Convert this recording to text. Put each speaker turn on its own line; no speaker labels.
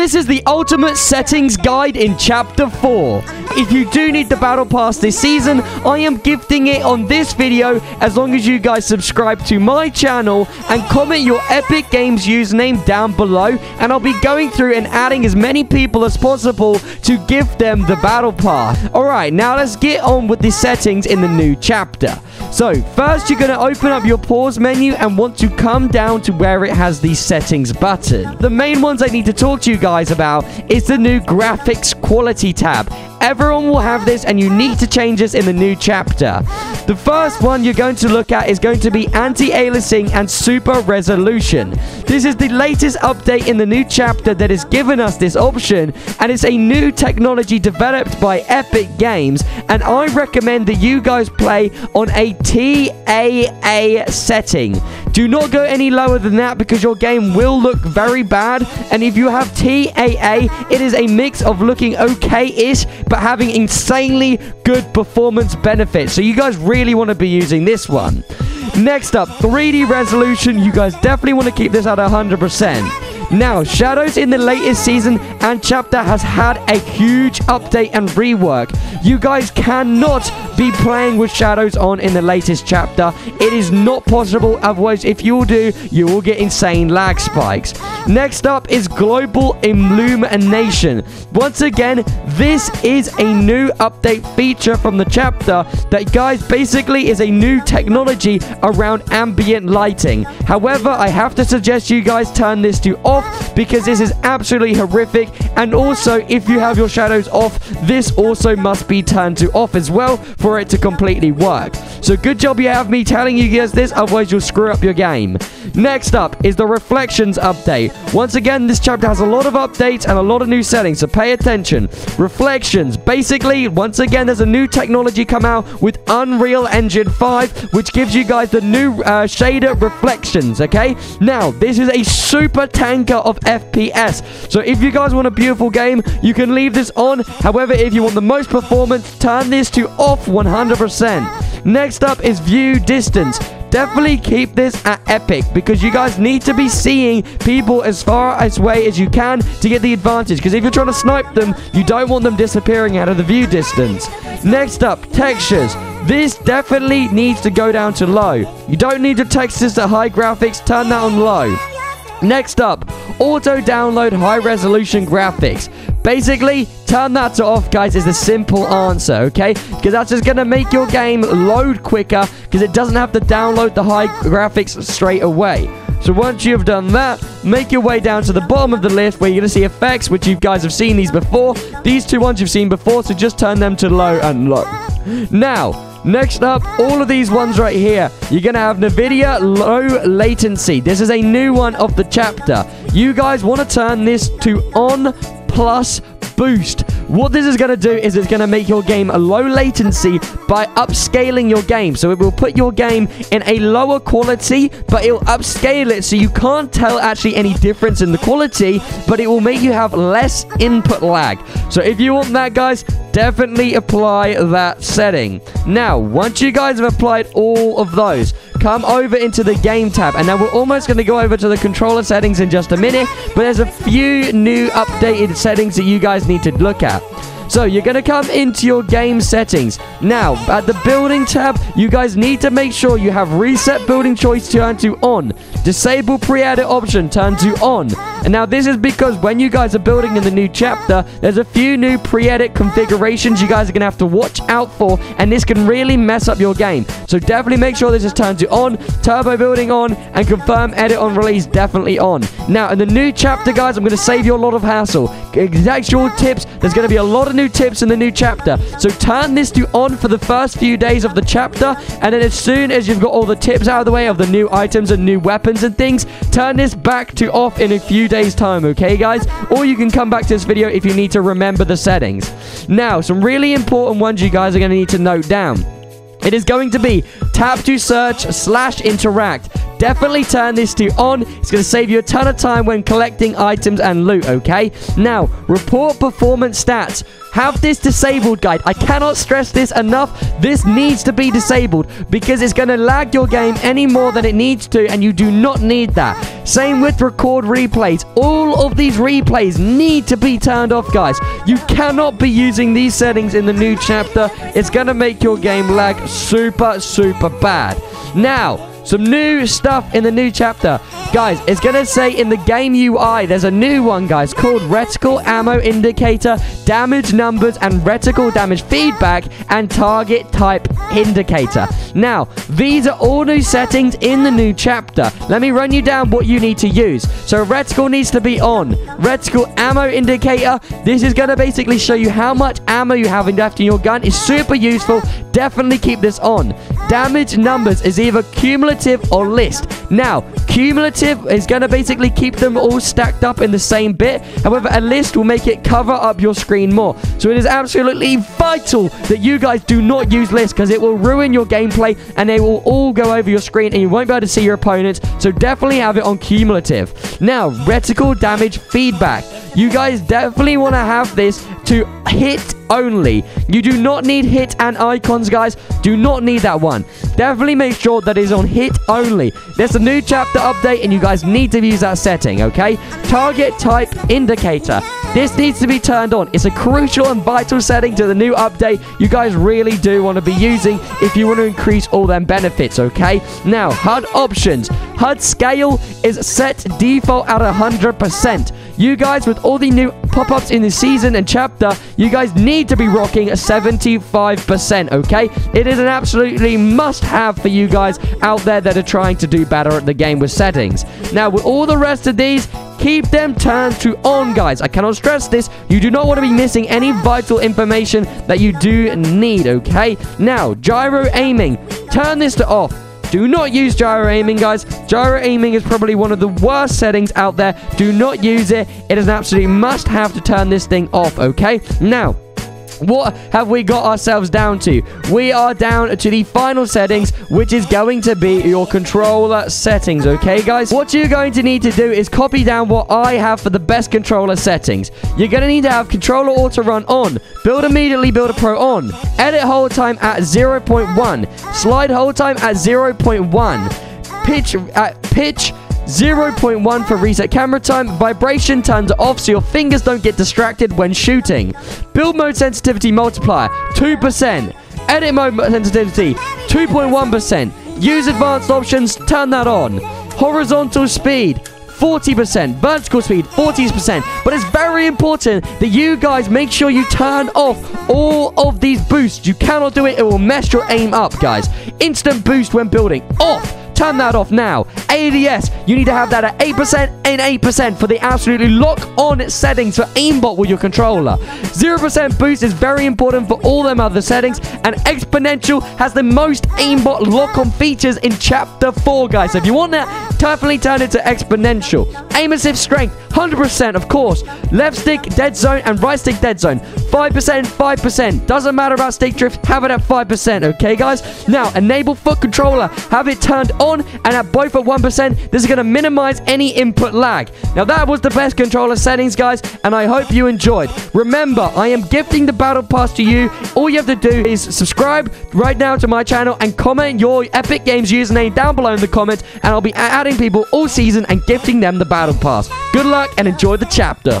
This is the ultimate settings guide in Chapter 4. If you do need the Battle Pass this season, I am gifting it on this video as long as you guys subscribe to my channel and comment your Epic Games username down below, and I'll be going through and adding as many people as possible to gift them the Battle Pass. Alright, now let's get on with the settings in the new chapter. So, first you're going to open up your pause menu and want to come down to where it has the settings button. The main ones I need to talk to you guys about is the new graphics quality tab. Everyone will have this and you need to change this in the new chapter. The first one you're going to look at is going to be anti-aliasing and super resolution. This is the latest update in the new chapter that has given us this option, and it's a new technology developed by Epic Games, and I recommend that you guys play on a TAA setting. Do not go any lower than that because your game will look very bad, and if you have TAA, it is a mix of looking okay-ish but having insanely good performance benefits. So you guys really want to be using this one. Next up, 3D resolution. You guys definitely want to keep this at 100%. Now, Shadows in the latest season and chapter has had a huge update and rework. You guys cannot be playing with Shadows on in the latest chapter. It is not possible. Otherwise, if you do, you will get insane lag spikes. Next up is global illumination. Once again, this is a new update feature from the chapter that, guys, basically is a new technology around ambient lighting. However, I have to suggest you guys turn this to off because this is absolutely horrific, and also if you have your shadows off, this also must be turned to off as well for it to completely work. So good job you have me telling you guys this, otherwise you'll screw up your game. Next up is the reflections update. Once again, this chapter has a lot of updates and a lot of new settings, so pay attention. Reflections, basically, once again, there's a new technology come out with Unreal Engine 5, which gives you guys the new shader reflections, okay? Now, this is a super tanker of FPS, so if you guys want a beautiful game, you can leave this on. However, if you want the most performance, turn this to off 100%. Next up is view distance. Definitely keep this at epic because you guys need to be seeing people as far away as you can to get the advantage, because if you're trying to snipe them, you don't want them disappearing out of the view distance. Next up, textures. This definitely needs to go down to low. You don't need your textures at high graphics, turn that on low. Next up, auto download high resolution graphics. Basically, turn that to off, guys, is the simple answer, okay? Because that's just going to make your game load quicker because it doesn't have to download the high graphics straight away. So once you've done that, make your way down to the bottom of the list where you're going to see effects, which you guys have seen these before. These two ones you've seen before, so just turn them to low and low. Now, next up, all of these ones right here, you're going to have NVIDIA low latency. This is a new one of the chapter. You guys want to turn this to on plus boost. What this is going to do is it's going to make your game a low latency by upscaling your game. So it will put your game in a lower quality, but it will upscale it so you can't tell actually any difference in the quality, but it will make you have less input lag. So if you want that, guys, definitely apply that setting. Now, once you guys have applied all of those, come over into the game tab, and now we're almost going to go over to the controller settings in just a minute, but there's a few new updated settings that you guys need to look at. So you're going to come into your game settings. Now, at the building tab, you guys need to make sure you have reset building choice turned to on. Disable pre-edit option turned to on. And now this is because when you guys are building in the new chapter, there's a few new pre-edit configurations you guys are going to have to watch out for, and this can really mess up your game. So definitely make sure this is turned to on, turbo building on, and confirm edit on release definitely on. Now, in the new chapter, guys, I'm going to save you a lot of hassle. Actual tips, there's going to be a lot of new tips in the new chapter. So turn this to on for the first few days of the chapter, and then as soon as you've got all the tips out of the way of the new items and new weapons and things, turn this back to off in a few days time, okay guys? Or you can come back to this video if you need to remember the settings. Now, some really important ones you guys are going to need to note down. It is going to be tap to search / interact. Definitely turn this to on. It's going to save you a ton of time when collecting items and loot, okay? Now, report performance stats. Have this disabled, guys. I cannot stress this enough. This needs to be disabled because it's going to lag your game any more than it needs to, and you do not need that. Same with record replays. All of these replays need to be turned off, guys. You cannot be using these settings in the new chapter. It's going to make your game lag super, super bad. Now, some new stuff in the new chapter. Guys, it's going to say in the game UI, there's a new one, guys, called Reticle Ammo Indicator, Damage Numbers, and Reticle Damage Feedback, and Target Type Indicator. Now, these are all new settings in the new chapter. Let me run you down what you need to use. So, Reticle needs to be on. Reticle Ammo Indicator, this is going to basically show you how much ammo you have left in your gun. It's super useful. Definitely keep this on. Damage Numbers is either cumulative or list. Now, cumulative is going to basically keep them all stacked up in the same bit. However, a list will make it cover up your screen more. So it is absolutely vital that you guys do not use lists, because it will ruin your gameplay and they will all go over your screen and you won't be able to see your opponents. So definitely have it on cumulative. Now, Reticle Damage Feedback. You guys definitely want to have this to hit only. You do not need hit and icons, guys. Do not need that one. Definitely make sure that is on hit only. There's a new chapter update and you guys need to use that setting, okay? Target Type Indicator. This needs to be turned on. It's a crucial and vital setting to the new update you guys really do want to be using if you want to increase all them benefits, okay? Now, HUD options. HUD scale is set default at 100%. You guys, with all the new pop-ups in the season and chapter, you guys need to be rocking 75%, okay? It is an absolutely must-have for you guys out there that are trying to do better at the game with settings. Now, with all the rest of these, keep them turned to on, guys. I cannot stress this. You do not want to be missing any vital information that you do need, okay? Now, gyro aiming. Turn this to off. Do not use gyro aiming, guys. Gyro aiming is probably one of the worst settings out there. Do not use it. It is an absolute must-have to turn this thing off, okay? Now, what have we got ourselves down to? We are down to the final settings, which is going to be your controller settings, okay, guys? What you're going to need to do is copy down what I have for the best controller settings. You're going to need to have controller auto run on, build immediately, build a pro on, edit hold time at 0.1, slide hold time at 0.1, pitch 0.1 for reset camera time. Vibration turns off so your fingers don't get distracted when shooting. Build mode sensitivity multiplier 2%. Edit mode sensitivity 2.1%. Use advanced options, turn that on. Horizontal speed 40%, vertical speed 40%. But it's very important that you guys make sure you turn off all of these boosts. You cannot do it. It will mess your aim up, guys. Instant boost when building off. Turn that off now. ADS, you need to have that at 8% and 8% for the absolutely lock-on settings for Aimbot with your controller. 0% boost is very important for all them other settings, and Exponential has the most Aimbot lock-on features in Chapter 4, guys. So if you want that, definitely turn it to Exponential. Aim assist strength, 100%, of course. Left stick, dead zone, and right stick, dead zone. 5%, 5%. Doesn't matter about stick drift, have it at 5%, okay, guys? Now, enable foot controller, have it turned on and at both at 1%. This is going to minimize any input lag. Now, that was the best controller settings, guys, and I hope you enjoyed. Remember, I am gifting the battle pass to you. All you have to do is subscribe right now to my channel and comment your Epic Games username down below in the comments, and I'll be adding people all season and gifting them the battle pass. Good luck and enjoy the chapter.